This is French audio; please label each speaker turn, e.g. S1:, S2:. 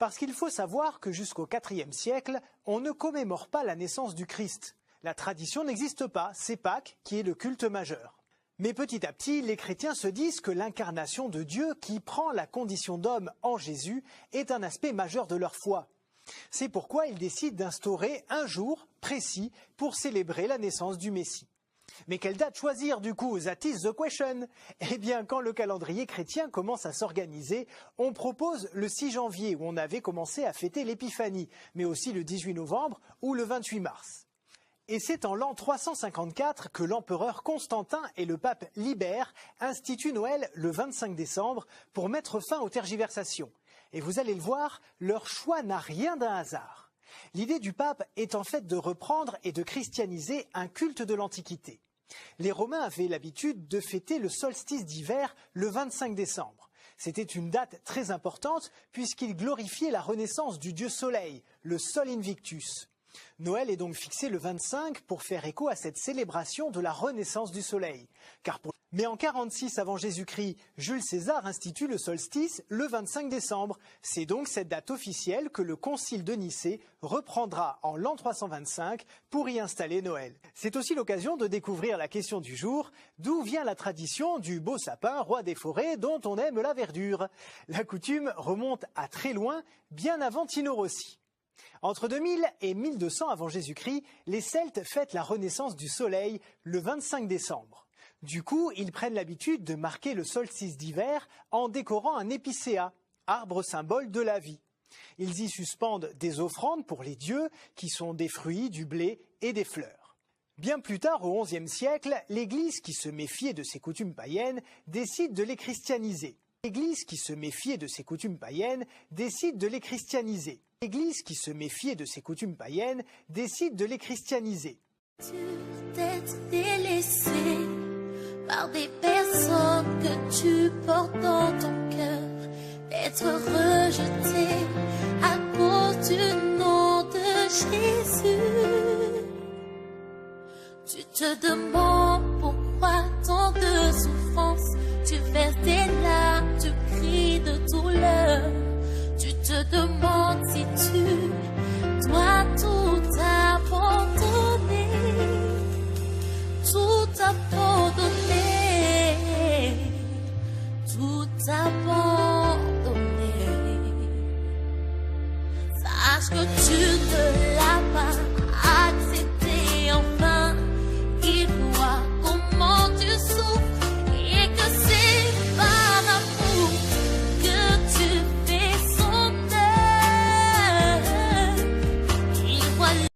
S1: Parce qu'il faut savoir que jusqu'au IVe siècle, on ne commémore pas la naissance du Christ. La tradition n'existe pas, c'est Pâques qui est le culte majeur. Mais petit à petit, les chrétiens se disent que l'incarnation de Dieu qui prend la condition d'homme en Jésus est un aspect majeur de leur foi. C'est pourquoi ils décident d'instaurer un jour précis pour célébrer la naissance du Messie. Mais quelle date choisir du coup? That is the question. Eh bien, quand le calendrier chrétien commence à s'organiser, on propose le 6 janvier où on avait commencé à fêter l'Épiphanie, mais aussi le 18 novembre ou le 28 mars. Et c'est en l'an 354 que l'empereur Constantin et le pape Libère instituent Noël le 25 décembre pour mettre fin aux tergiversations. Et vous allez le voir, leur choix n'a rien d'un hasard. L'idée du pape est en fait de reprendre et de christianiser un culte de l'Antiquité. Les Romains avaient l'habitude de fêter le solstice d'hiver le 25 décembre. C'était une date très importante puisqu'il glorifiait la renaissance du dieu Soleil, le Sol Invictus. Noël est donc fixé le 25 pour faire écho à cette célébration de la renaissance du soleil. Mais en 46 avant Jésus-Christ, Jules César institue le solstice le 25 décembre. C'est donc cette date officielle que le concile de Nicée reprendra en l'an 325 pour y installer Noël. C'est aussi l'occasion de découvrir la question du jour, d'où vient la tradition du beau sapin, roi des forêts, dont on aime la verdure. La coutume remonte à très loin, bien avant Tino Rossi. Entre 2000 et 1200 avant Jésus-Christ, les Celtes fêtent la renaissance du soleil le 25 décembre. Du coup, ils prennent l'habitude de marquer le solstice d'hiver en décorant un épicéa, arbre symbole de la vie. Ils y suspendent des offrandes pour les dieux, qui sont des fruits, du blé et des fleurs. Bien plus tard, au XIe siècle, l'Église, qui se méfiait de ces coutumes païennes, décide de les christianiser. L'Église, qui se méfiait de ces coutumes païennes, décide de les christianiser. L'Église, qui se méfiait de ces coutumes païennes, décide de les christianiser.
S2: D'être délaissé par des personnes que tu portes dans ton cœur, d'être rejeté à cause du nom de Jésus. Tu te demandes pourquoi tant de souffrance, tu verses des larmes, tu cries de douleur. Tu te demandes si tu dois tout abandonner, tout abandonner, tout abandonner. Sache que tu ne l'as